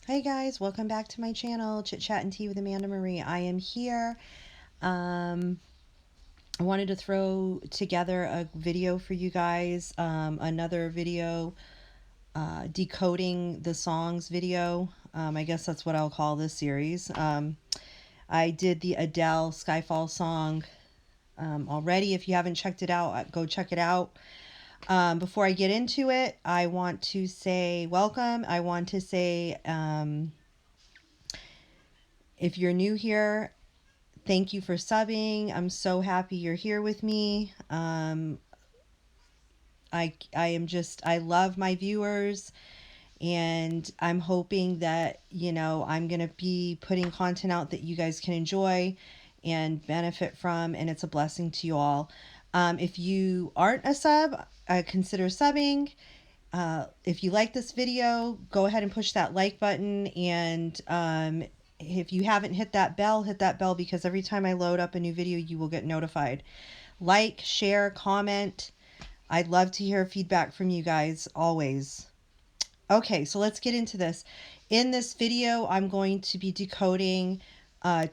Hey guys, welcome back to my channel, Chit Chat and Tea with Amanda Marie. I am here. Um, I wanted to throw together a video for you guys, another video, decoding the songs video. I guess that's what I'll call this series. I did the Adele Skyfall song already. If you haven't checked it out, go check it out. Before I get into it, I want to say welcome. I want to say, if you're new here, thank you for subbing. I'm so happy you're here with me. I love my viewers, and I'm hoping that, I'm going to be putting content out that you guys can enjoy and benefit from, and it's a blessing to you all. If you aren't a sub, consider subbing. If you like this video, go ahead and push that like button. And if you haven't hit that bell, because every time I load up a new video, you will get notified. Like, share, comment. I'd love to hear feedback from you guys always. Okay, so let's get into this. In this video, I'm going to be decoding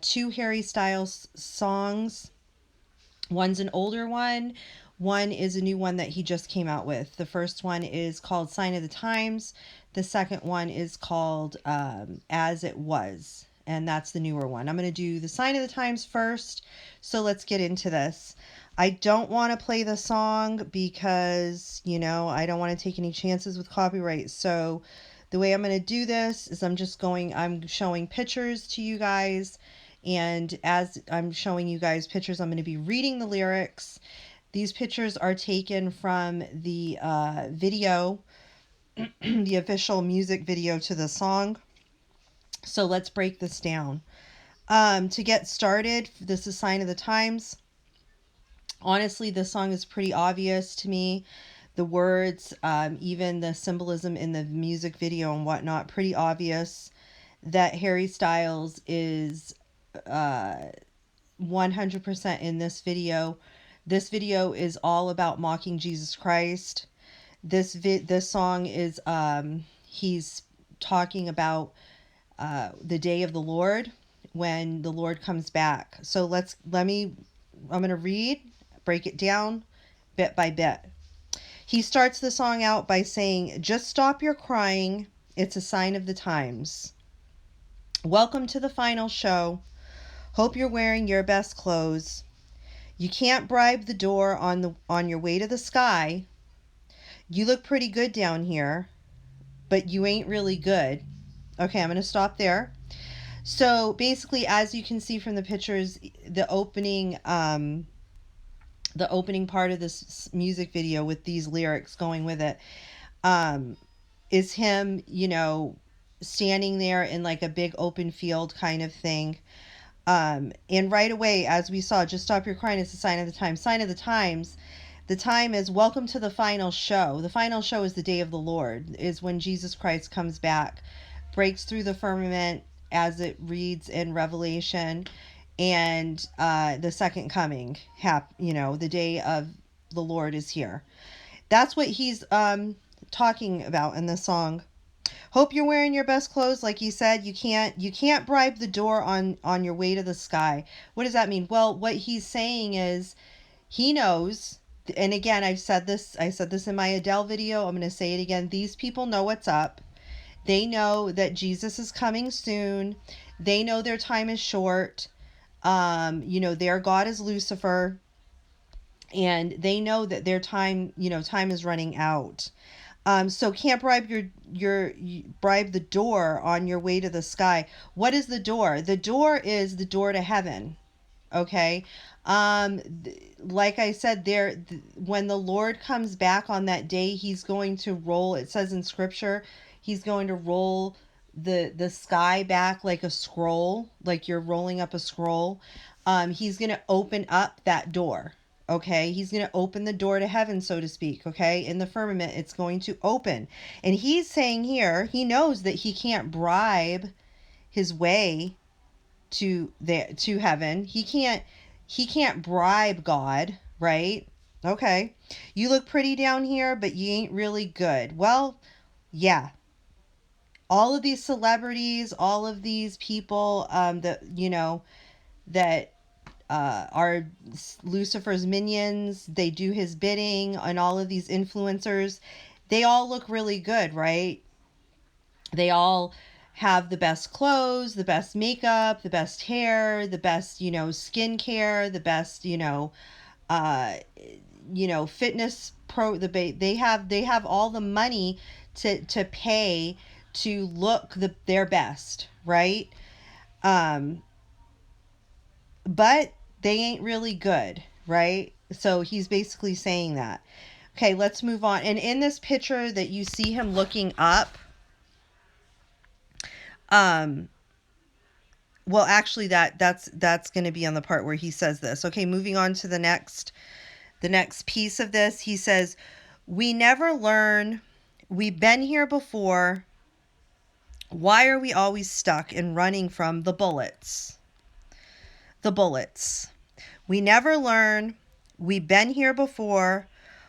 two Harry Styles songs. One's an older one. One is a new one that he just came out with. The first one is called Sign of the Times. The second one is called As It Was. And that's the newer one. I'm going to do the Sign of the Times first. So let's get into this. I don't want to play the song because, I don't want to take any chances with copyright. So the way I'm going to do this is I'm showing pictures to you guys. And as I'm showing you guys pictures, I'm going to be reading the lyrics. These pictures are taken from the video, the official music video to the song. So let's break this down. To get started, this is Sign of the Times. Honestly, this song is pretty obvious to me. The words, even the symbolism in the music video and whatnot, pretty obvious that Harry Styles is 100% in this video. This video is all about mocking Jesus Christ. This song is he's talking about the day of the Lord, when the Lord comes back. So I'm going to break it down bit by bit. He starts the song out by saying, "Just stop your crying. It's a sign of the times. Welcome to the final show. Hope you're wearing your best clothes. You can't bribe the door on your way to the sky. You look pretty good down here, but you ain't really good." Okay, I'm going to stop there. So basically, as you can see from the pictures, the opening part of this music video with these lyrics going with it, is him, standing there in like a big open field kind of thing. And right away, as we saw, just stop your crying, it's a sign of the times. Sign of the times. The time is welcome to the final show. The final show is the day of the Lord, is when Jesus Christ comes back, breaks through the firmament as it reads in Revelation, and the second coming, the day of the Lord is here. That's what he's talking about in the song. Hope you're wearing your best clothes. Like he said, you can't bribe the door on your way to the sky. What does that mean? Well, what he's saying is he knows, and again, I said this in my Adele video, I'm going to say it again. These people know what's up. They know that Jesus is coming soon. They know their time is short. Their God is Lucifer, and they know that their time is running out. So can't bribe bribe the door on your way to the sky. What is the door? The door is the door to heaven. Okay. Like I said, when the Lord comes back on that day, he's going to roll. It says in Scripture, he's going to roll the sky back like a scroll, like you're rolling up a scroll. He's going to open up that door. Okay, he's going to open the door to heaven, so to speak. Okay, in the firmament, it's going to open. And he's saying here, he knows that he can't bribe his way to heaven. He can't bribe God, right? Okay. You look pretty down here, but you ain't really good. Well, yeah. all of these celebrities, all of these people that, that are Lucifer's minions, they do his bidding, and all of these influencers, they all look really good, right? They all have the best clothes, the best makeup, the best hair, the best, skincare, the best, uh, fitness they have all the money to pay to look their best, right? Um, but they ain't really good, right? So he's basically saying that. Okay, let's move on. And in this picture that you see him looking up, um, well, actually, that's going to be on the part where he says this. Okay, moving on to the next piece of this. He says, "We never learn. We've been here before. Why are we always stuck and running from the bullets? The bullets. We never learn. We've been here before.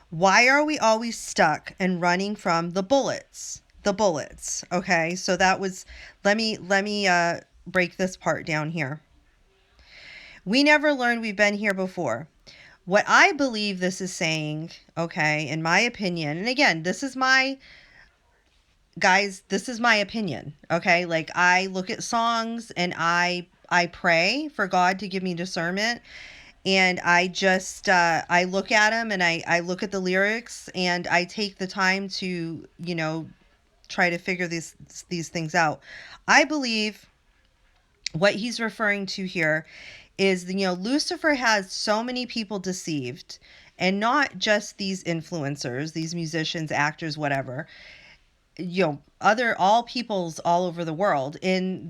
Why are we always stuck and running from the bullets? The bullets." Okay, so that was, let me break this part down here. We never learned, we've been here before. What I believe this is saying, okay, in my opinion, and again, this is my opinion, okay? Like, I look at songs and I pray for God to give me discernment, and I just I look at them and I look at the lyrics and I take the time to, try to figure these things out. I believe what he's referring to here is, Lucifer has so many people deceived, and not just these influencers, these musicians, actors, whatever, all peoples all over the world in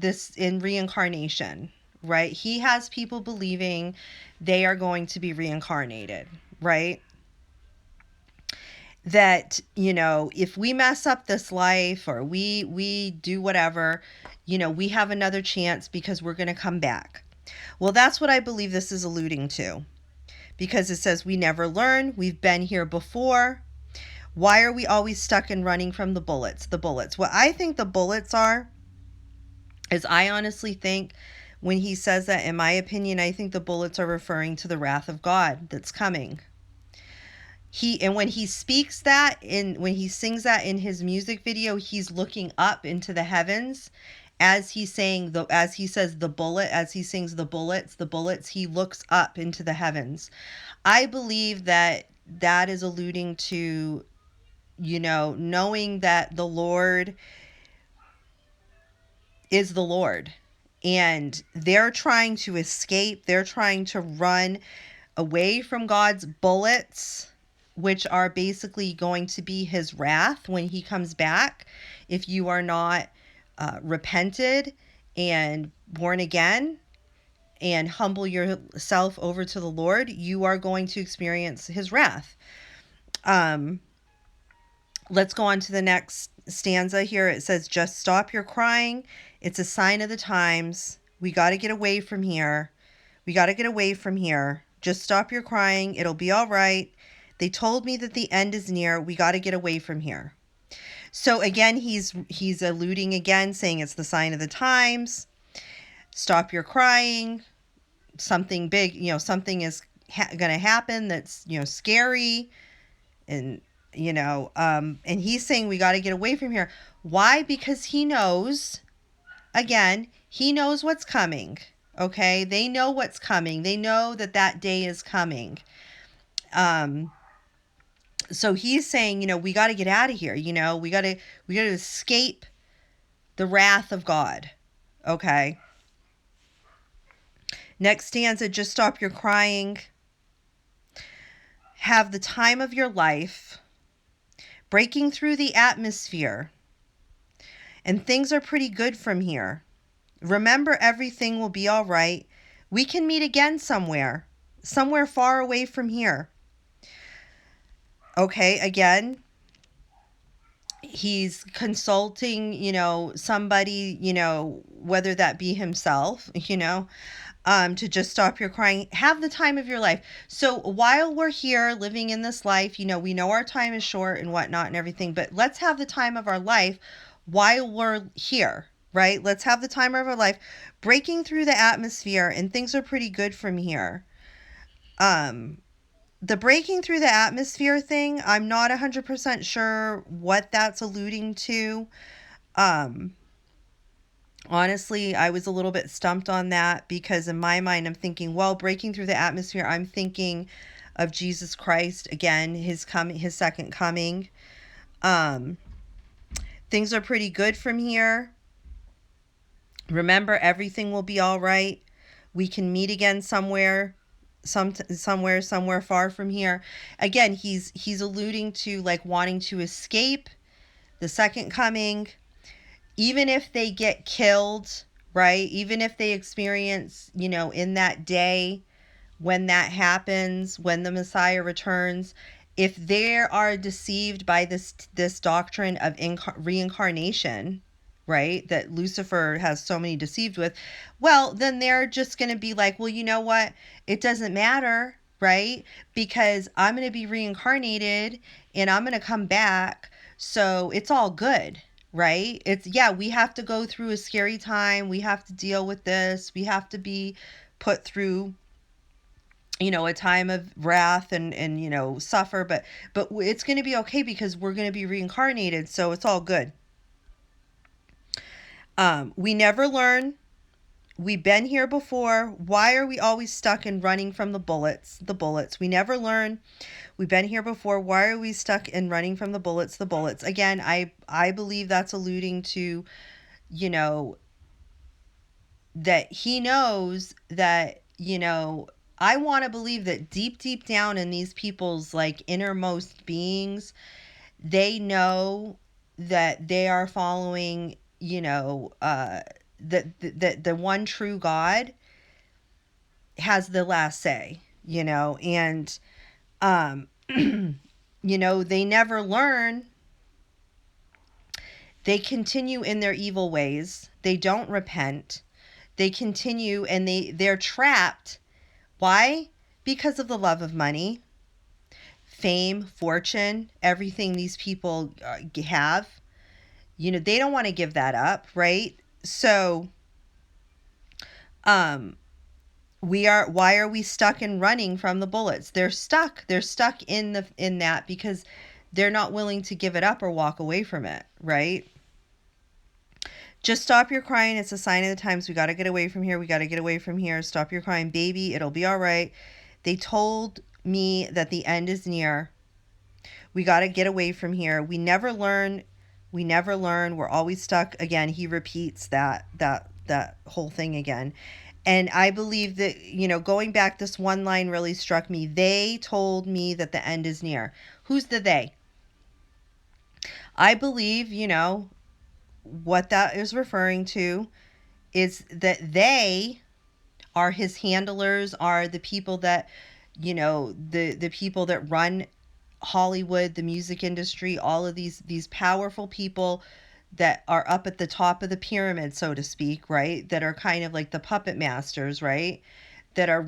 reincarnation, right? He has people believing they are going to be reincarnated, right? That, if we mess up this life, or we do whatever, we have another chance because we're going to come back. Well, that's what I believe this is alluding to, because it says we never learn. We've been here before. Why are we always stuck and running from the bullets? The bullets. What I think the bullets are is, I honestly think when he says that, in my opinion, I think the bullets are referring to the wrath of God that's coming. And when he speaks that, when he sings that in his music video, he's looking up into the heavens as he says the bullet, as he sings the bullets, he looks up into the heavens. I believe that is alluding to, knowing that the Lord is the Lord, and they're trying to escape, they're trying to run away from God's bullets, which are basically going to be his wrath when he comes back. If you are not repented and born again and humble yourself over to the Lord, you are going to experience his wrath. Let's go on to the next stanza here. It says, "Just stop your crying. It's a sign of the times. We got to get away from here. We got to get away from here. Just stop your crying. It'll be all right. They told me that the end is near. We got to get away from here." So again, he's alluding again, saying it's the sign of the times. Stop your crying. Something big, something is going to happen that's, scary. And, and he's saying we got to get away from here. Why? Because he knows, again, he knows what's coming. Okay? They know what's coming. They know that day is coming. So he's saying, we got to get out of here. We got to escape the wrath of God. Okay. Next stanza, "Just stop your crying. Have the time of your life. Breaking through the atmosphere. And things are pretty good from here. Remember, everything will be all right. We can meet again somewhere far away from here." Okay, again, he's consulting, somebody, whether that be himself, to just stop your crying. Have the time of your life. So while we're here living in this life, we know our time is short and whatnot and everything, but let's have the time of our life while we're here, right? Let's have the time of our life, breaking through the atmosphere, and things are pretty good from here. The breaking through the atmosphere thing, I'm not 100% sure what that's alluding to. Honestly, I was a little bit stumped on that, because in my mind, I'm thinking, well, breaking through the atmosphere, I'm thinking of Jesus Christ again, his second coming. Things are pretty good from here. Remember, everything will be all right. We can meet again somewhere, somewhere far from here. Again, he's alluding to like wanting to escape the second coming, even if they get killed, right? Even if they experience, in that day when that happens, when the Messiah returns, if they are deceived by this doctrine of reincarnation, right, that Lucifer has so many deceived with, well, then they're just going to be like, well, you know what? It doesn't matter, right? Because I'm going to be reincarnated and I'm going to come back. So it's all good, right? Yeah, we have to go through a scary time. We have to deal with this. We have to be put through a time of wrath and suffer, but it's going to be okay because we're going to be reincarnated, so it's all good. We never learn. We've been here before. Why are we always stuck in running from the bullets? We never learn. We've been here before. Why are we stuck in running from the bullets? Again, I believe that's alluding to, that he knows that, I want to believe that deep down in these people's like innermost beings, they know that they are following, that the one true God has the last say, and, they never learn. They continue in their evil ways. They don't repent. They continue, and they're trapped. Why? Because of the love of money, fame, fortune, everything these people have. They don't want to give that up, right? So, why are we stuck in running from the bullets? They're stuck in that because they're not willing to give it up or walk away from it, right? Just stop your crying. It's a sign of the times. We got to get away from here. Stop your crying, baby. It'll be all right. They told me that the end is near. We got to get away from here. We never learn. We're always stuck. Again, he repeats that whole thing again. And I believe that, going back, this one line really struck me. They told me that the end is near. Who's the they? I believe, what that is referring to is that they are his handlers, are the people that, the people that run Hollywood, the music industry, all of these powerful people that are up at the top of the pyramid, so to speak, right? That are kind of like the puppet masters, right? That are,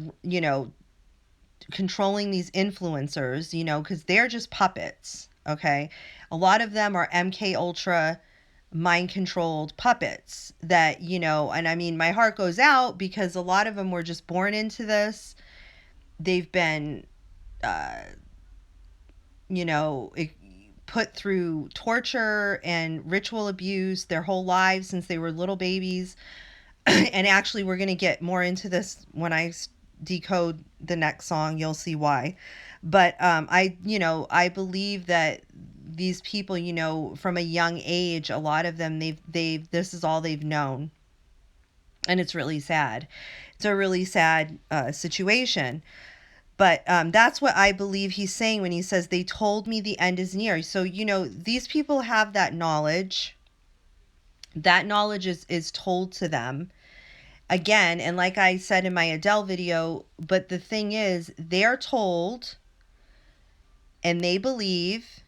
controlling these influencers, because they're just puppets, okay? A lot of them are MK Ultra mind controlled puppets that, and I mean, my heart goes out because a lot of them were just born into this. They've been, put through torture and ritual abuse their whole lives since they were little babies. And actually, we're going to get more into this when I decode the next song. You'll see why. But I believe that these people, from a young age, a lot of them, this is all they've known. And it's really sad. It's a really sad situation. But that's what I believe he's saying when he says, they told me the end is near. So, these people have that knowledge. That knowledge is told to them. Again, and like I said in my Adele video, but the thing is, they're told and they believe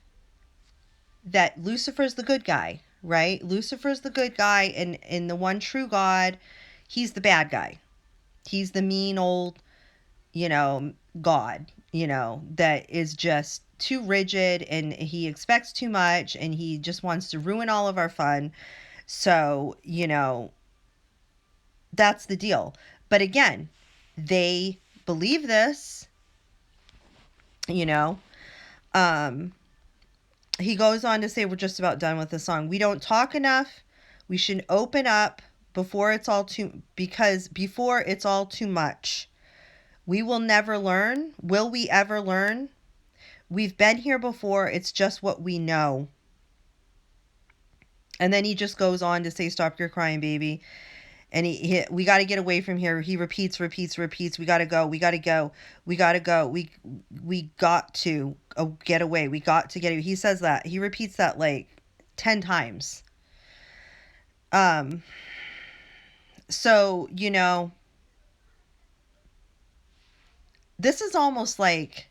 that Lucifer's the good guy, right? Lucifer's the good guy, and in the one true God, he's the bad guy. He's the mean old, God, that is just too rigid and he expects too much and he just wants to ruin all of our fun. So, that's the deal. But again, they believe this, you know. He goes on to say, we're just about done with the song. We don't talk enough. We should open up before it's all too much. We will never learn. Will we ever learn? We've been here before. It's just what we know. And then he just goes on to say, stop your crying, baby. And we got to get away from here. He repeats. We got to go. We got to go. We got to go. We got to get away. We got to get away. He says that. He repeats that like 10 times. So, this is almost like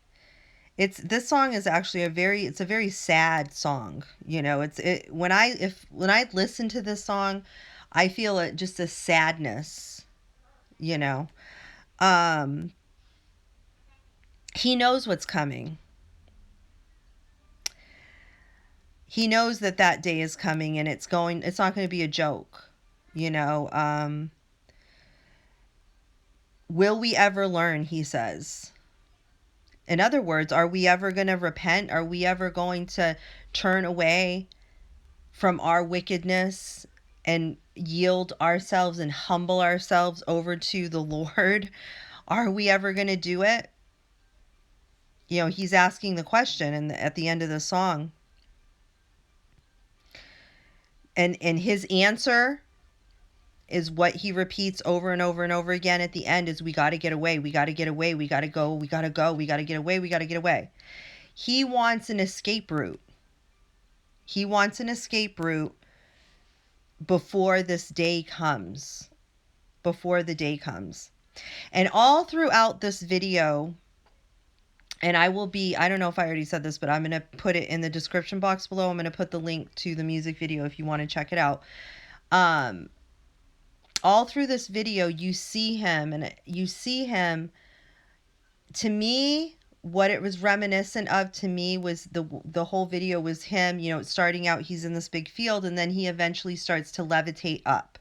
this song is actually it's a very sad song. When I listen to this song, I feel it just a sadness, you know. He knows what's coming. He knows that day is coming and it's not going to be a joke, Will we ever learn, he says. In other words, are we ever going to repent? Are we ever going to turn away from our wickedness and yield ourselves and humble ourselves over to the Lord? Are we ever going to do it? He's asking the question at the end of the song. And his answer is what he repeats over and over and over again at the end is, we got to get away. We got to get away. We got to go. We got to go. We got to get away. We got to get away. He wants an escape route. He wants an escape route before this day comes. Before the day comes. And all throughout this video, and I don't know if I already said this, but I'm going to put it in the description box below. I'm going to put the link to the music video if you want to check it out. All through this video, you see him, to me, what it was reminiscent of to me was the whole video was him, starting out, he's in this big field, and then he eventually starts to levitate up.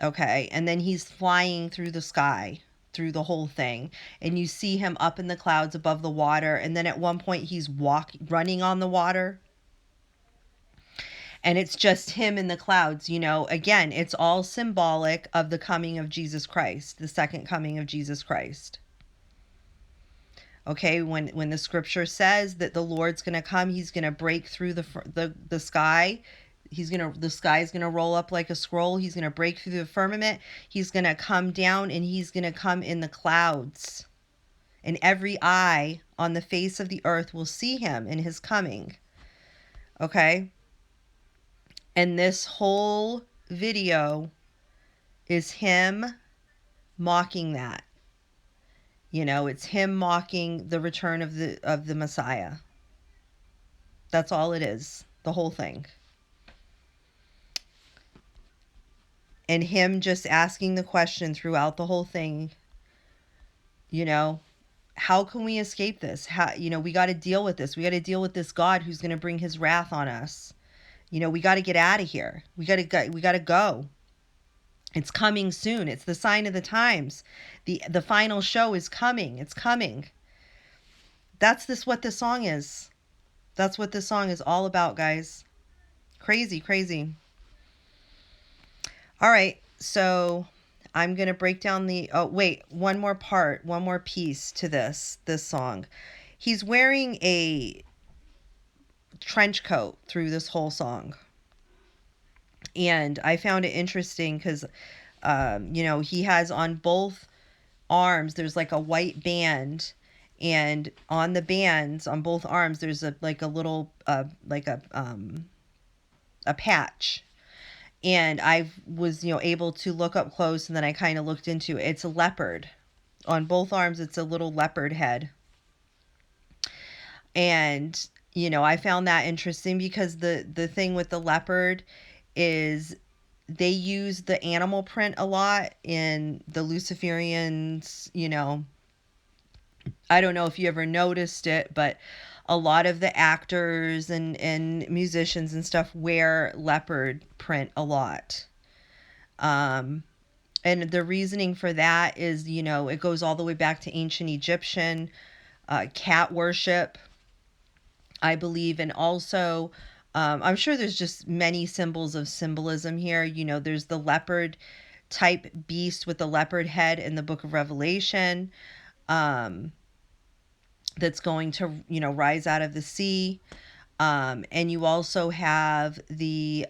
Okay, and then he's flying through the sky, through the whole thing, and you see him up in the clouds above the water, and then at one point he's running on the water. And it's just him in the clouds, Again, it's all symbolic of the coming of Jesus Christ, the second coming of Jesus Christ. Okay, when the scripture says that the Lord's going to come, he's going to break through the sky. The sky is going to roll up like a scroll. He's going to break through the firmament. He's going to come down, and he's going to come in the clouds. And every eye on the face of the earth will see him in his coming. Okay? And this whole video is him mocking that. It's him mocking the return of the Messiah. That's all it is. The whole thing. And him just asking the question throughout the whole thing, how can we escape this? We got to deal with this. We got to deal with this God who's going to bring his wrath on us. We got to get out of here. We got to go. It's coming soon. It's the sign of the times. The final show is coming. It's coming. That's what this song is. That's what this song is all about, guys. Crazy, crazy. All right, so I'm going to break down one more piece to this song. He's wearing a trench coat through this whole song. And I found it interesting because, he has on both arms, there's like a white band. And on the bands, on both arms, there's a little, a patch. And I was, able to look up close, and then I kind of looked into it. It's a leopard. On both arms, it's a little leopard head. And, I found that interesting because the thing with the leopard is they use the animal print a lot in the Luciferians, I don't know if you ever noticed it, but a lot of the actors and musicians and stuff wear leopard print a lot. Um, and the reasoning for that is, it goes all the way back to ancient Egyptian cat worship, I believe. And also, I'm sure there's just many symbols of symbolism here. There's the leopard type beast with the leopard head in the book of Revelation, um, that's going to, rise out of the sea. And you also have with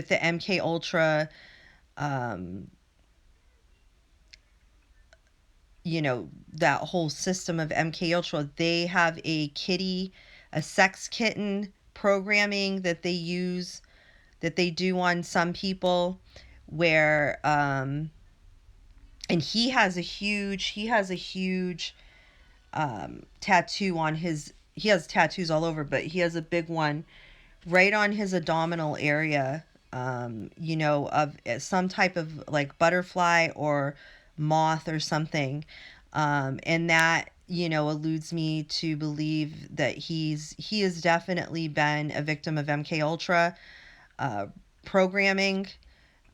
the MK Ultra, um, that whole system of MK Ultra, they have a sex kitten programming that that they do on some people, where and he has a huge tattoo on his, he has tattoos all over, but he has a big one right on his abdominal area, of some type of like butterfly or moth or something. And that, alludes me to believe that he has definitely been a victim of MK Ultra programming.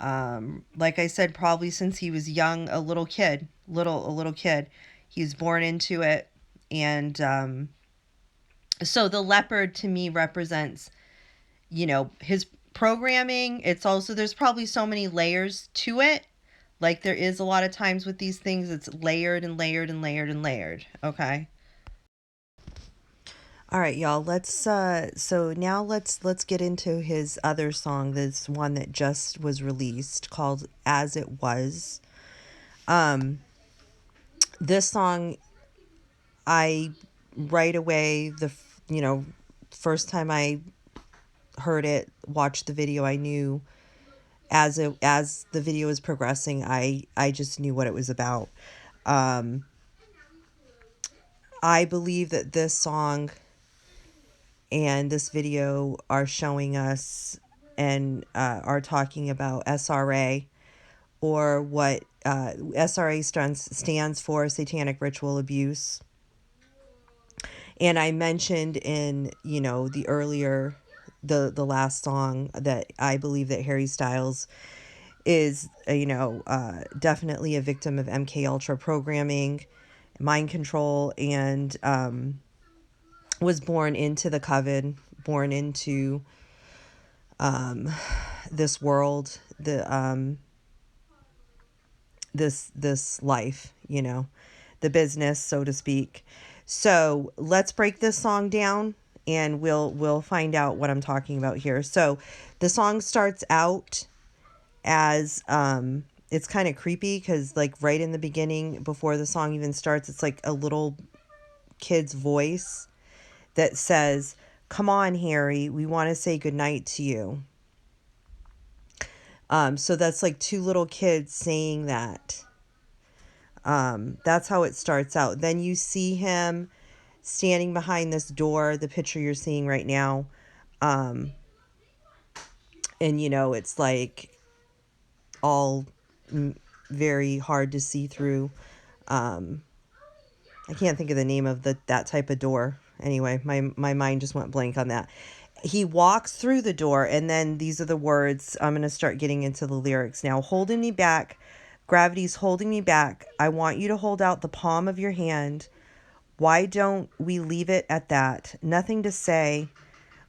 Like I said, probably since he was young, a little kid, a little kid, he was born into it. And so the leopard to me represents, his programming. It's also, there's probably so many layers to it. Like there is a lot of times with these things, it's layered and layered and layered and layered. Okay. All right, y'all. So now let's get into his other song. This one that just was released called As It Was. This song, I right away, first time I heard it, watched the video, I knew as the video was progressing, I just knew what it was about. I believe that this song and this video are showing us and are talking about SRA, or what SRA stands for Satanic Ritual Abuse. And I mentioned in, the last song, that I believe that Harry Styles is, definitely a victim of MK Ultra programming, mind control, and was born into the coven, born into this world, this life, the business, so to speak. So let's break this song down, and we'll find out what I'm talking about here. So the song starts out as it's kind of creepy, because like right in the beginning, before the song even starts, it's like a little kid's voice that says, "Come on, Harry, we want to say goodnight to you." So that's like two little kids saying that. That's how it starts out. Then you see him standing behind this door, the picture you're seeing right now. And it's like all very hard to see through. I can't think of the name of that type of door. Anyway, my mind just went blank on that. He walks through the door, and then these are the words. I'm going to start getting into the lyrics now. "Holding me back. Gravity's holding me back. I want you to hold out the palm of your hand. Why don't we leave it at that? Nothing to say.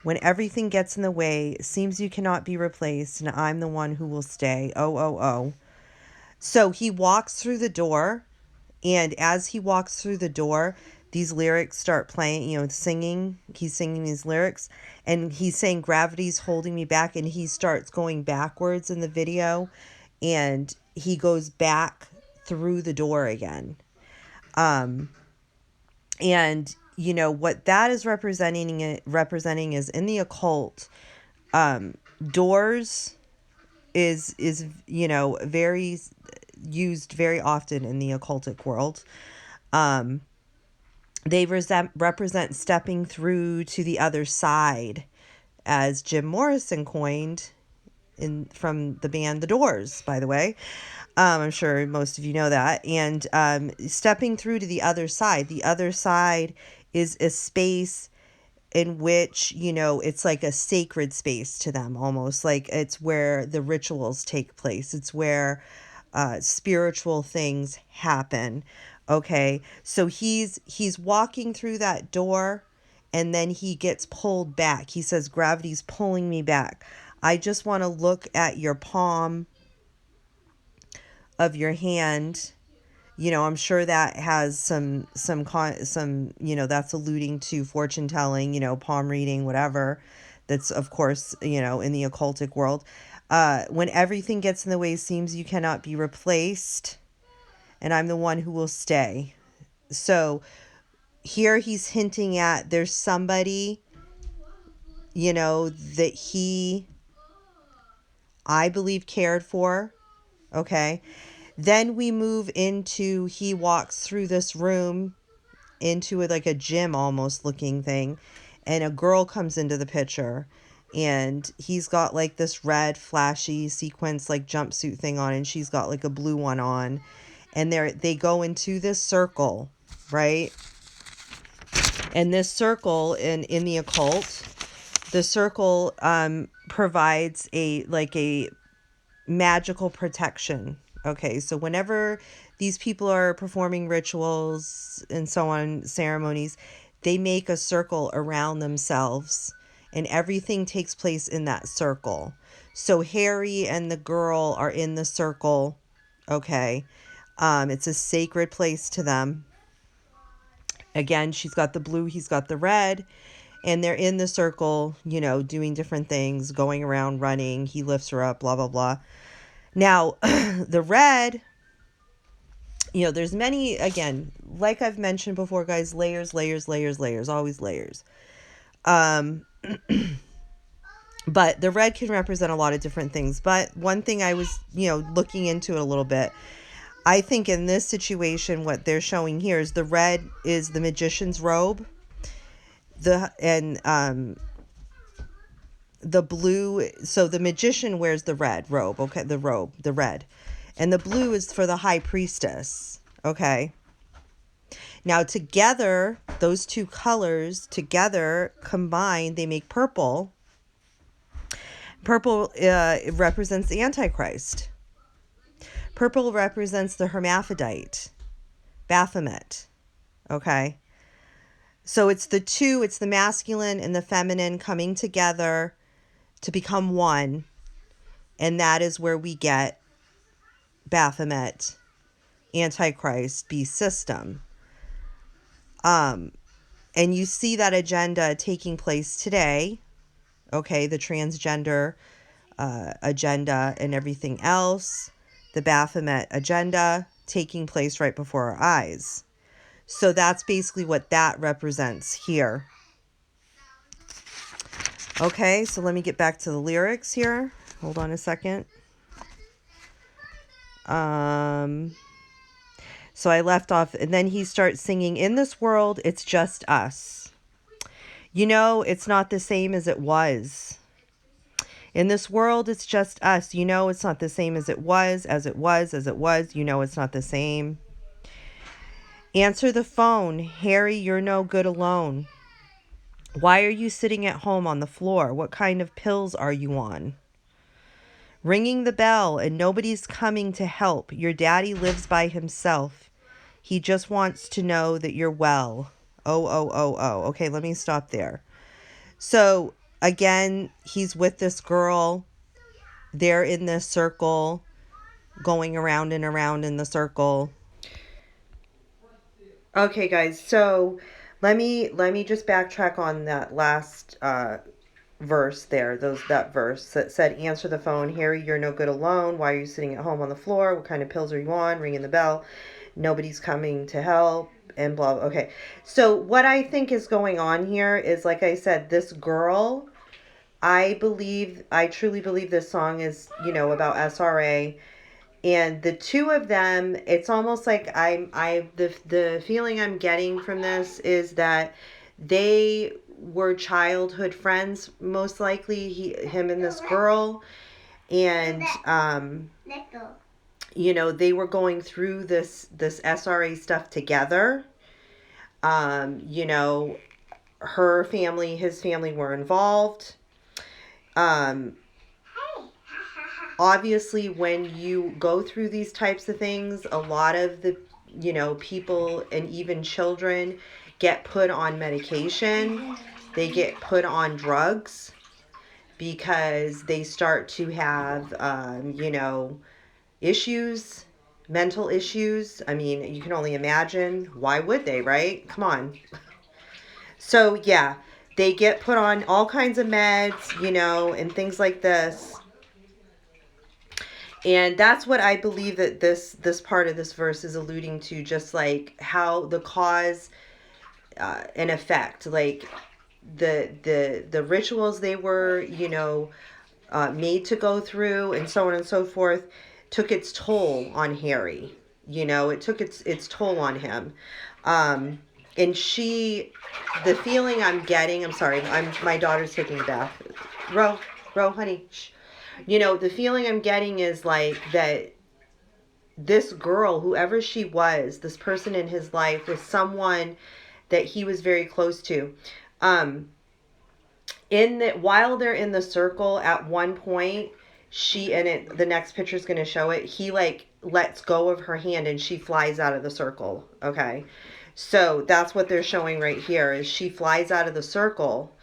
When everything gets in the way, seems you cannot be replaced, and I'm the one who will stay. Oh, oh, oh." So he walks through the door, and as he walks through the door, these lyrics start playing, singing. He's singing these lyrics, and he's saying, "Gravity's holding me back," and he starts going backwards in the video, and he goes back through the door again. And what that is representing is, in the occult, doors is very used very often in the occultic world. They represent stepping through to the other side, as Jim Morrison coined from the band The Doors, by the way. I'm sure most of you know that. And stepping through to the other side. The other side is a space in which, you know, it's like a sacred space to them, almost like it's where the rituals take place. It's where spiritual things happen. Okay, so he's walking through that door, and then he gets pulled back. He says, "Gravity's pulling me back. I just want to look at your palm of your hand." You know, I'm sure that has some, you know, that's alluding to fortune telling, you know, palm reading, whatever. That's, of course, you know, in the occultic world. When everything gets in the way, seems you cannot be replaced, and I'm the one who will stay. So here he's hinting at there's somebody, you know, that I believe, cared for. Okay. Then we move into, he walks through this room into it like a gym almost looking thing, and a girl comes into the picture, and he's got like this red flashy sequence like jumpsuit thing on, and she's got like a blue one on, and they go into this circle, right? And this circle in the occult, the circle provides a magical protection. Okay, so whenever these people are performing rituals and so on, ceremonies, they make a circle around themselves, and everything takes place in that circle. So Harry and the girl are in the circle. Okay, it's a sacred place to them. Again, she's got the blue, he's got the red, and they're in the circle, you know, doing different things, going around, running. He lifts her up, blah blah blah. Now, the red, you know, there's many, again, like I've mentioned before, guys, layers, always layers. But the red can represent a lot of different things. But one thing I was, you know, looking into it a little bit, I think in this situation, what they're showing here is the red is the magician's robe. The blue, so the magician wears the red robe, okay, the red. And the blue is for the high priestess, okay? Now together, those two colors together combined, they make purple. Purple represents the Antichrist. Purple represents the hermaphrodite, Baphomet, okay? So it's the masculine and the feminine coming together to become one, and that is where we get Baphomet, Antichrist, beast system. And you see that agenda taking place today, okay, the transgender agenda and everything else, the Baphomet agenda taking place right before our eyes. So that's basically what that represents here. Okay, so let me get back to the lyrics here. Hold on a second. So I left off, and then he starts singing, "In this world, it's just us. You know, it's not the same as it was. In this world, it's just us. You know, it's not the same as it was, as it was, as it was. You know, it's not the same. Answer the phone. Harry, you're no good alone. Why are you sitting at home on the floor? What kind of pills are you on? Ringing the bell and nobody's coming to help. Your daddy lives by himself. He just wants to know that you're well. Oh. Okay, let me stop there. So, again, he's with this girl. They're in this circle, going around and around in the circle. Okay, guys, so let me just backtrack on that last verse there, that verse that said, "Answer the phone, Harry, you're no good alone. Why are you sitting at home on the floor? What kind of pills are you on? Ringing the bell. Nobody's coming to help." And blah, blah. Okay, so what I think is going on here is, like I said, this girl, I truly believe this song is, you know, about SRA. And the two of them, it's almost like the feeling I'm getting from this is that they were childhood friends, most likely, him and this girl. And you know, they were going through this SRA stuff together. You know, her family, his family were involved. Um, Obviously, when you go through these types of things, a lot of the, people and even children get put on medication. They get put on drugs because they start to have, issues, mental issues. I mean, you can only imagine. Why would they, right? Come on. So, yeah, they get put on all kinds of meds, and things like this. And that's what I believe that this part of this verse is alluding to, just like how the cause and effect, like the rituals they were, made to go through, and so on and so forth, took its toll on Harry. It took its toll on him. And the feeling I'm getting, I'm sorry, my daughter's taking a bath. Ro, honey, shh. The feeling I'm getting is like that this girl, whoever she was, this person in his life, was someone that he was very close to. While they're in the circle, at one point, the next picture is going to show it. He like lets go of her hand and she flies out of the circle. Okay, so that's what they're showing right here. Is she flies out of the circle,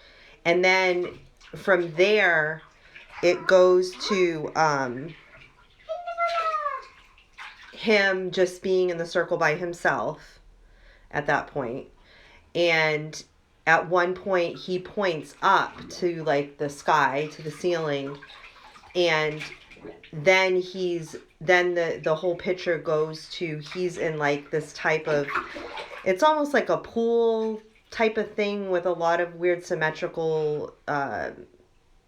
and then from there, it goes to him just being in the circle by himself at that point. And at one point he points up to like the sky, to the ceiling, and then the whole picture goes to he's in like this type of, it's almost like a pool type of thing with a lot of weird symmetrical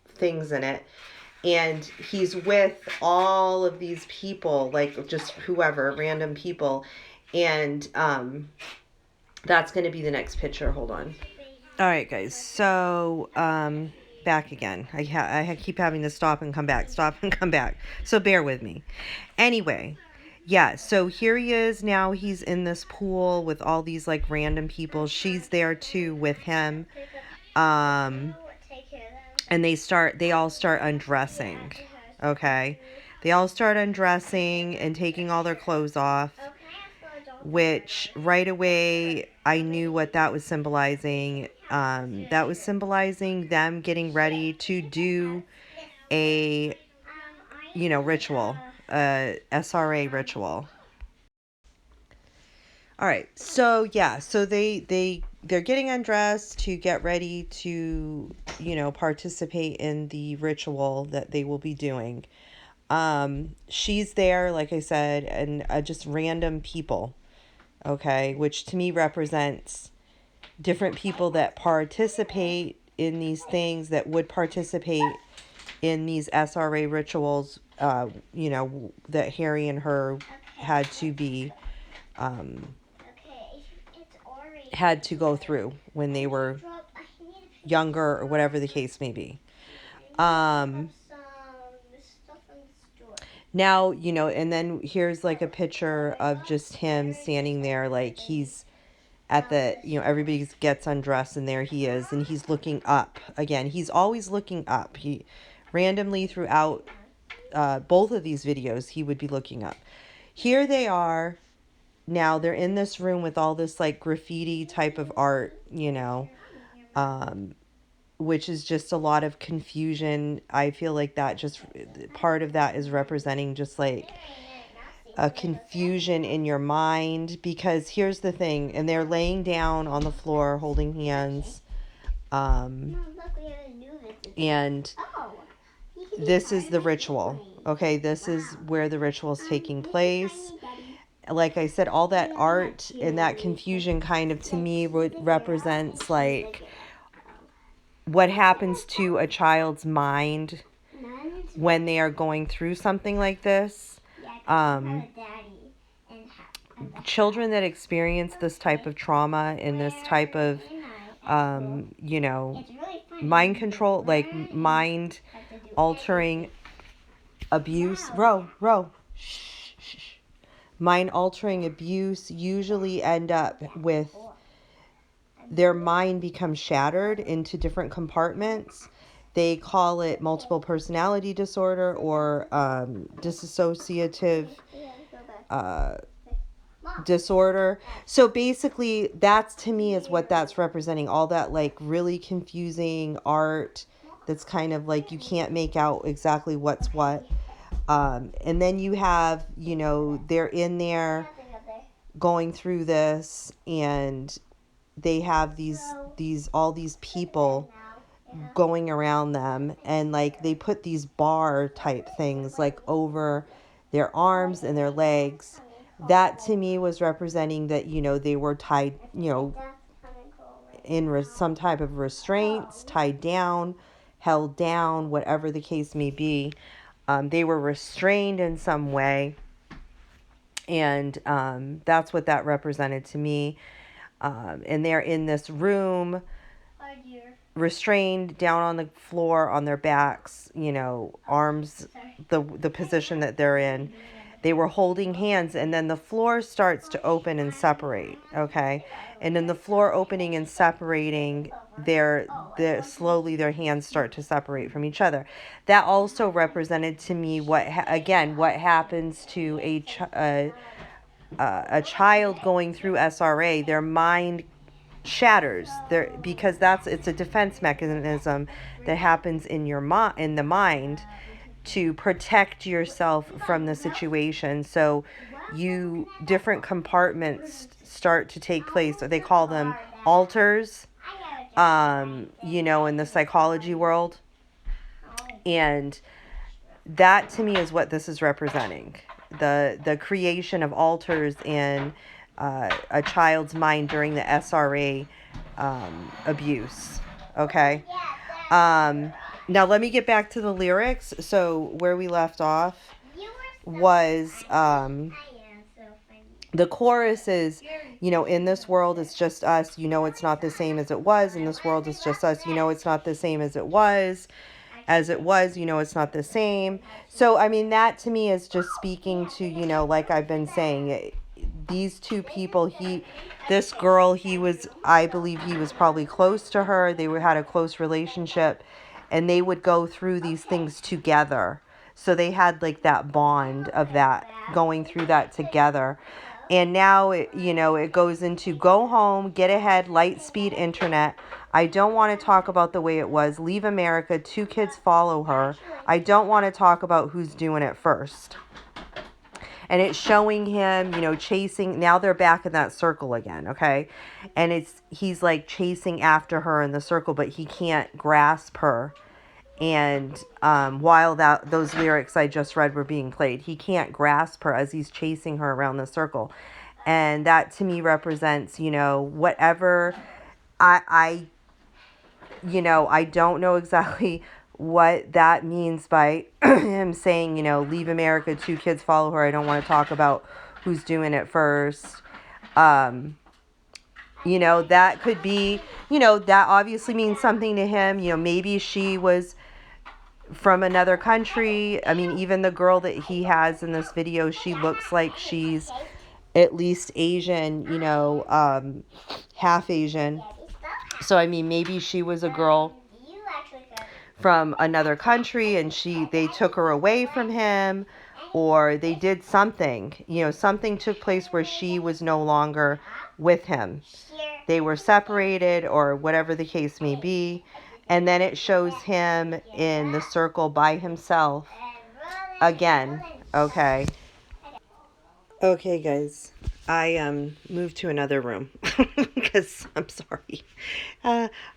things in it. And he's with all of these people, like just whoever, random people. And that's going to be the next picture. Hold on. All right, guys. So back again. I keep having to stop and come back. So bear with me. Anyway, yeah. So here he is now. He's in this pool with all these like random people. She's there too with him. And they all start undressing. Okay. They all start undressing and taking all their clothes off, which right away I knew what that was symbolizing. That was symbolizing them getting ready to do a, ritual, SRA ritual. All right. So yeah, so they're getting undressed to get ready to, participate in the ritual that they will be doing. She's there, like I said, and just random people, okay, which to me represents different people that participate in these things, that would participate in these SRA rituals, that Harry and her had to be, had to go through when they were younger or whatever the case may be. Now, and then here's like a picture of just him standing there, like he's at the, everybody gets undressed and there he is, and he's looking up. Again, he's always looking up. He randomly throughout both of these videos, he would be looking up. Here they are. Now they're in this room with all this like graffiti type of art, which is just a lot of confusion. I feel like that just part of that is representing just like a confusion in your mind, because here's the thing, and they're laying down on the floor holding hands, and this is the ritual. Okay, this is where the ritual is taking place. Like I said, all that art and that confusion kind of to me represents like what happens to a child's mind when they are going through something like this. Children that experience this type of trauma and this type of, mind control, like mind altering abuse, mind altering abuse usually end up with their mind becomes shattered into different compartments. They call it multiple personality disorder or dissociative uh, disorder. So basically, that's to me is what that's representing. All that like really confusing art that's kind of like you can't make out exactly what's what. And then you have, they're in there going through this, and they have these all these people going around them, and like they put these bar type things like over their arms and their legs. That to me was representing that they were tied, in some type of restraints, tied down, held down, whatever the case may be. They were restrained in some way, and that's what that represented to me. And they're in this room, restrained down on the floor on their backs, arms, the position that they're in. They were holding hands, and then the floor starts to open and separate, okay? And in the floor opening and separating, slowly their hands start to separate from each other. That also represented to me what happens to a child going through SRA. Their mind shatters there, because it's a defense mechanism that happens in the mind to protect yourself from the situation. So different compartments start to take place. They call them alters, in the psychology world. And that to me is what this is representing. The creation of alters in a child's mind during the SRA abuse. Okay. Now let me get back to the lyrics. So where we left off was the chorus is, in this world it's just us, it's not the same as it was. In this world it's just us, it's not the same as it was. As it was, it's not the same. So, I mean, that to me is just speaking to, like I've been saying, these two people, this girl, I believe he was probably close to her. They had a close relationship, and they would go through these things together. So they had like that bond of that, going through that together. And now it goes into go home, get ahead, light speed internet. I don't want to talk about the way it was. Leave America. 2 kids follow her. I don't want to talk about who's doing it first. And it's showing him, chasing. Now they're back in that circle again, okay? And he's like chasing after her in the circle, but he can't grasp her. And while those lyrics I just read were being played, he can't grasp her as he's chasing her around the circle. And that to me represents, whatever I don't know exactly what that means by him saying, leave America, 2 kids follow her. I don't want to talk about who's doing it first. That could be, that obviously means something to him. Maybe she was from another country. I mean, even the girl that he has in this video, she looks like she's at least Asian, half Asian. So, I mean, maybe she was a girl from another country and they took her away from him, or they did something, something took place where she was no longer with him. They were separated or whatever the case may be. And then it shows him in the circle by himself again. Okay. Okay, guys. I moved to another room because I'm sorry.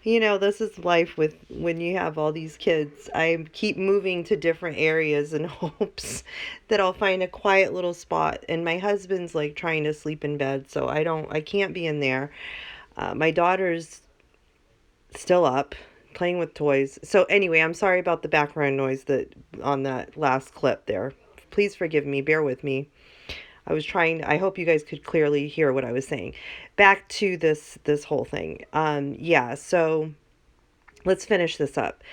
This is life when you have all these kids. I keep moving to different areas in hopes that I'll find a quiet little spot. And my husband's like trying to sleep in bed, so I can't be in there. My daughter's still up playing with toys. So anyway, I'm sorry about the background noise on that last clip there. Please forgive me. Bear with me. I hope you guys could clearly hear what I was saying. Back to this whole thing. So let's finish this up.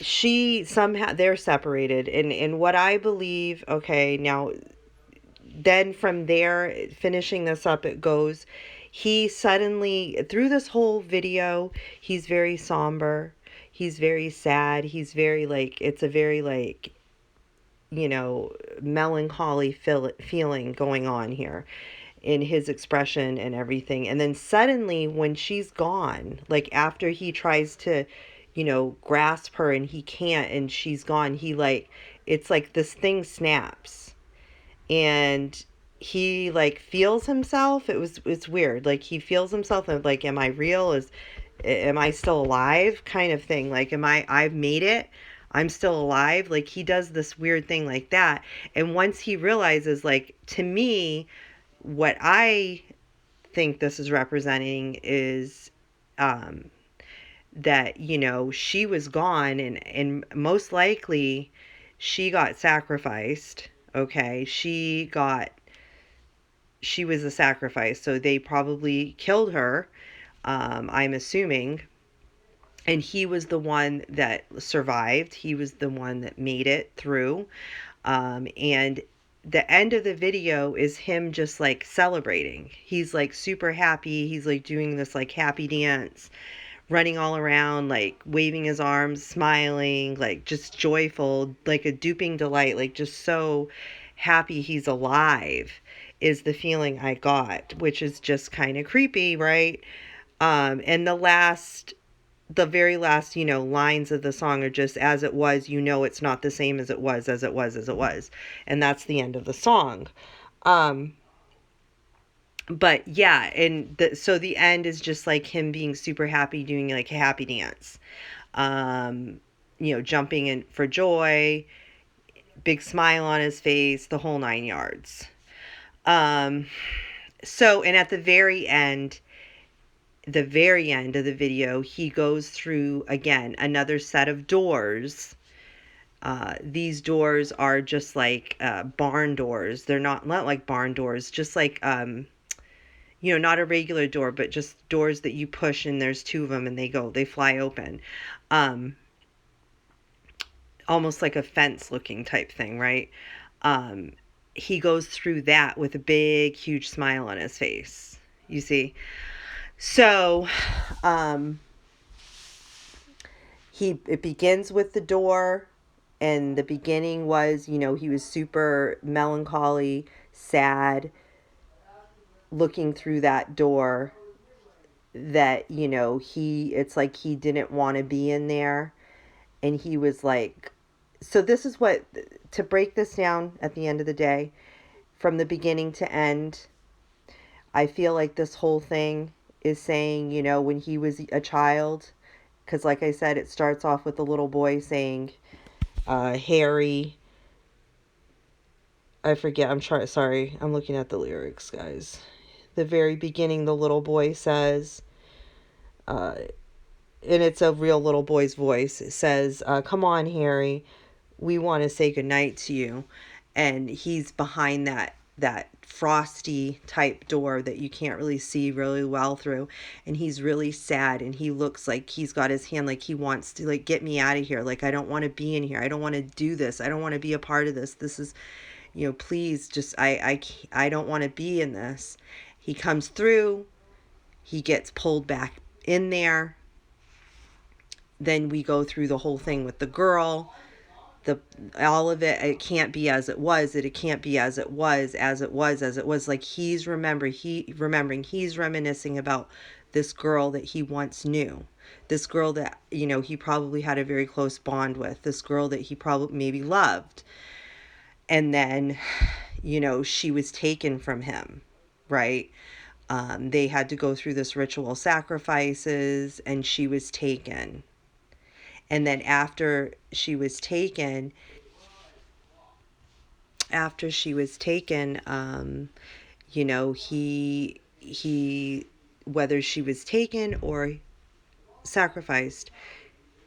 They're separated. And what I believe, okay, now, then from there, finishing this up, it goes, He suddenly, through this whole video, he's very somber. He's very sad. He's very like, it's a very like, you know, melancholy feeling going on here in his expression and everything. And then suddenly, when she's gone, like after he tries to, you know, grasp her and he can't, and she's gone, he like, it's like this thing snaps. And he like feels himself. It's weird. Like he feels himself and like, am I real? Am I still alive? Kind of thing. Like, I've made it. I'm still alive. Like he does this weird thing like that. And once he realizes, like, to me, what I think this is representing is um, that, you know, she was gone, and most likely she got sacrificed. Okay. She was a sacrifice. So they probably killed her, I'm assuming. And he was the one that survived. He was the one that made it through. And the end of the video is him just like celebrating. He's like super happy. He's like doing this like happy dance, running all around, like waving his arms, smiling, like just joyful, like a duping delight, like just so happy he's alive is the feeling I got, which is just kind of creepy, right? And the very last, you know, lines of the song are just, as it was, you know, it's not the same as it was, as it was, as it was. And that's the end of the song. Um, but yeah, so the end is just like him being super happy, doing like a happy dance. Um, you know, jumping in for joy, big smile on his face, the whole 9 yards. Um, so, and at the very end of the video, he goes through again another set of doors. These doors are just like barn doors. They're not like barn doors, just like you know, not a regular door, but just doors that you push, and there's two of them, and they fly open. Um, Almost like a fence looking type thing, right? Um, he goes through that with a big, huge smile on his face. You see? So, um, it begins with the door, and the beginning was, you know, he was super melancholy, sad, looking through that door, that, you know, it's like he didn't want to be in there, and he was like, so this is what, to break this down at the end of the day, from the beginning to end, I feel like this whole thing is saying, you know, when he was a child, because like I said, it starts off with the little boy saying, Harry, I forget, sorry, I'm looking at the lyrics, guys. The very beginning, the little boy says, uh, and it's a real little boy's voice, it says, come on, Harry, we want to say goodnight to you. And he's behind that frosty type door that you can't really see really well through, and he's really sad, and he looks like he's got his hand like he wants to like get me out of here, like I don't want to be in here, I don't want to do this, I don't want to be a part of this, this is, you know, please just I don't want to be in this. He comes through, he gets pulled back in there, then we go through the whole thing with the girl, the all of it, it can't be as it was, it can't be as it was, as it was, like he's remembering, he's reminiscing about this girl that he once knew, this girl that, you know, he probably had a very close bond with, this girl that he probably maybe loved, and then, you know, she was taken from him, right? They had to go through this ritual sacrifices, and she was taken, and then after she was taken, you know, he whether she was taken or sacrificed,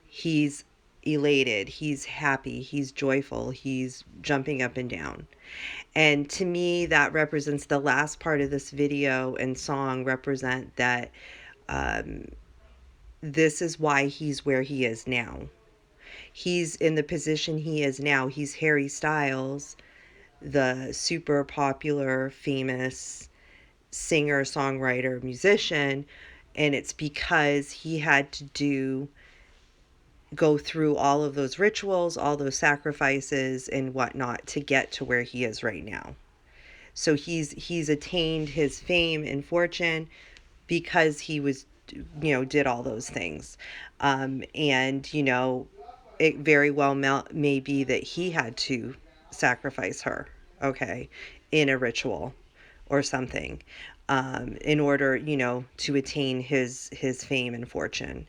he's elated, he's happy, he's joyful, he's jumping up and down. And to me, that represents the last part of this video and song, represent that this is why he's where he is now. He's in the position he is now. He's Harry Styles, the super popular, famous singer, songwriter, musician, and it's because he had to go through all of those rituals, all those sacrifices and whatnot to get to where he is right now. So he's attained his fame and fortune because he was, did all those things. And it very well may be that he had to sacrifice her, okay, in a ritual or something, in order, to attain his fame and fortune.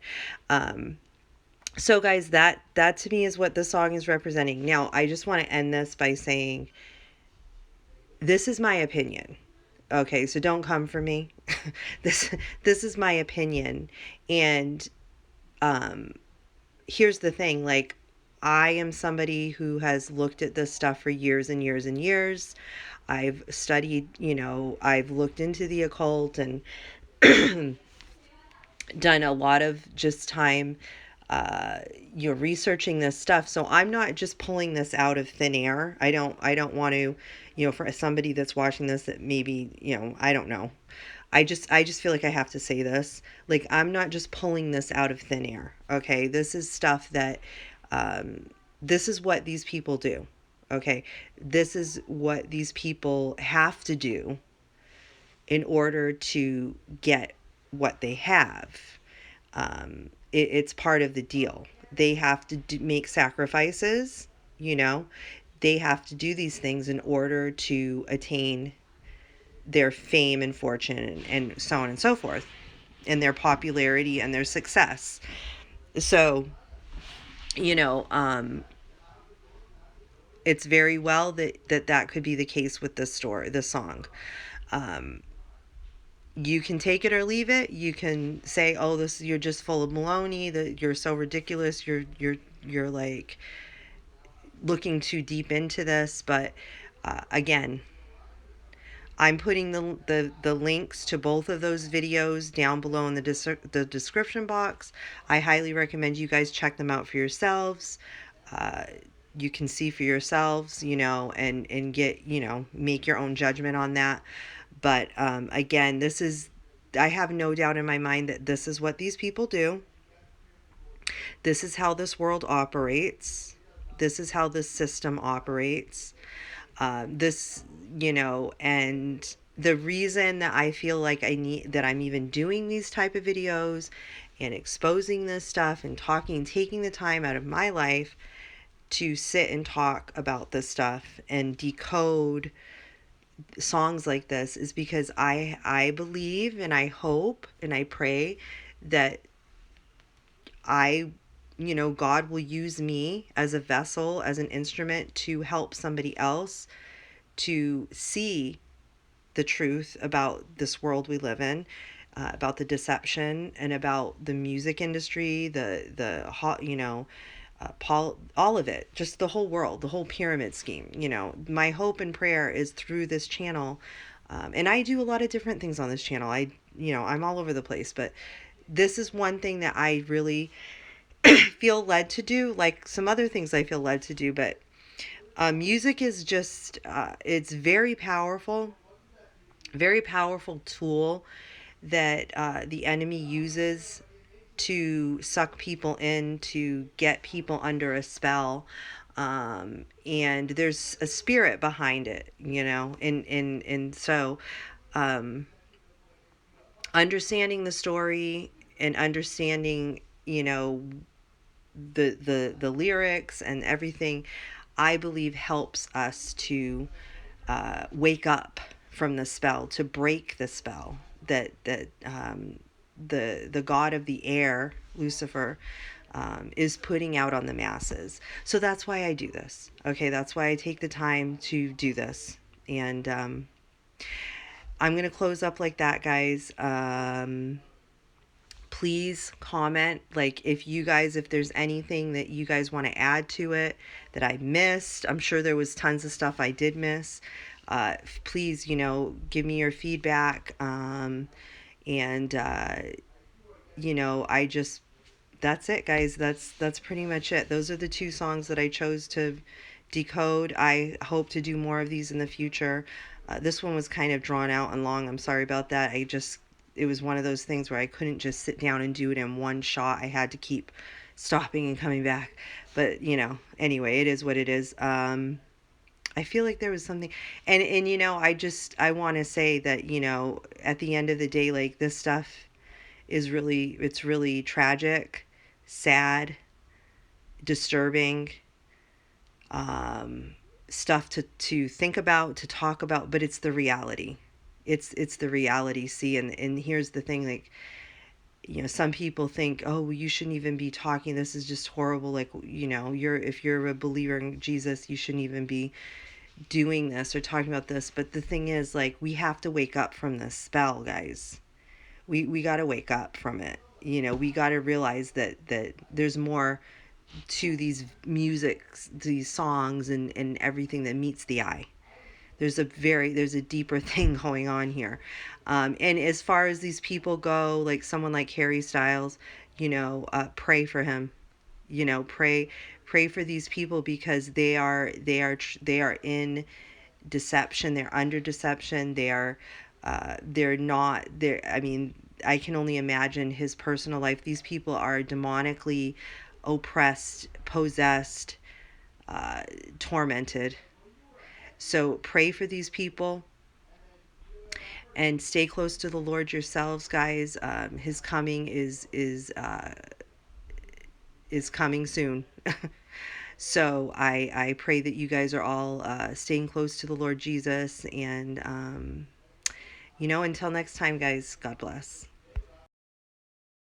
So guys, that to me is what the song is representing. Now, I just want to end this by saying this is my opinion. Okay, so don't come for me. this this is my opinion, and um here's the thing, like, I am somebody who has looked at this stuff for years and years and years. I've studied, I've looked into the occult and done a lot of just time you're researching this stuff. So I'm not just pulling this out of thin air. I don't want to, for somebody that's watching this that maybe, I don't know. I just feel like I have to say this. Like, I'm not just pulling this out of thin air. Okay? This is stuff that this is what these people do. Okay? This is what these people have to do in order to get what they have. It's part of the deal. They have to make sacrifices, you know. They have to do these things in order to attain their fame and fortune and so on and so forth, and their popularity and their success. So, you know, it's very well that could be the case with this story, this song. You can take it or leave it. You can say, "Oh, this you're just full of baloney. That you're so ridiculous. You're like looking too deep into this." But again, I'm putting the links to both of those videos down below in the description box. I highly recommend you guys check them out for yourselves. You can see for yourselves, and get, make your own judgment on that. But again, I have no doubt in my mind that this is what these people do. This is how this world operates. This is how this system operates. This, and the reason that I feel like that I'm even doing these type of videos and exposing this stuff and taking the time out of my life to sit and talk about this stuff and decode songs like this is because I believe and I hope and I pray that God will use me as a vessel, as an instrument to help somebody else to see the truth about this world we live in, about the deception and about the music industry, all of it, just the whole world, the whole pyramid scheme. My hope and prayer is through this channel. And I do a lot of different things on this channel. I'm all over the place, but this is one thing that I really feel led to do, like some other things I feel led to do, but music is just, it's very powerful tool that the enemy uses to suck people in, to get people under a spell. And there's a spirit behind it, and so understanding the story and understanding, the lyrics and everything, I believe helps us to wake up from the spell, to break the spell that the god of the air, Lucifer, is putting out on the masses. So that's why I do this. Okay, that's why I take the time to do this. And I'm going to close up like that, guys. Please comment, like, if there's anything that you guys want to add to it that I missed. I'm sure there was tons of stuff I did miss. Please, give me your feedback. And I just, that's it, guys. That's pretty much it. Those are the two songs that I chose to Decode. I hope to do more of these in the future. This one was kind of drawn out and long. I'm sorry about that. It was one of those things where I couldn't just sit down and do it in one shot. I had to keep stopping and coming back. But, anyway, it is what it is. I feel like there was something, and I want to say that, at the end of the day, like, this stuff it's really tragic, sad, disturbing, um, stuff to think about, to talk about, but it's the reality. It's the reality. See, and here's the thing, like, some people think, oh, you shouldn't even be talking. This is just horrible. Like, if you're a believer in Jesus, you shouldn't even be doing this or talking about this. But the thing is, like, we have to wake up from this spell, guys. We got to wake up from it. We got to realize that there's more to these music, these songs, and everything that meets the eye. There's a deeper thing going on here. And as far as these people go, like someone like Harry Styles, pray for him. Pray for these people, because they are in deception. They're under deception. They're not there. I mean, I can only imagine his personal life. These people are demonically oppressed, possessed, tormented. So pray for these people and stay close to the Lord yourselves, guys. His coming is coming soon. So I pray that you guys are all staying close to the Lord Jesus. And, until next time, guys, God bless.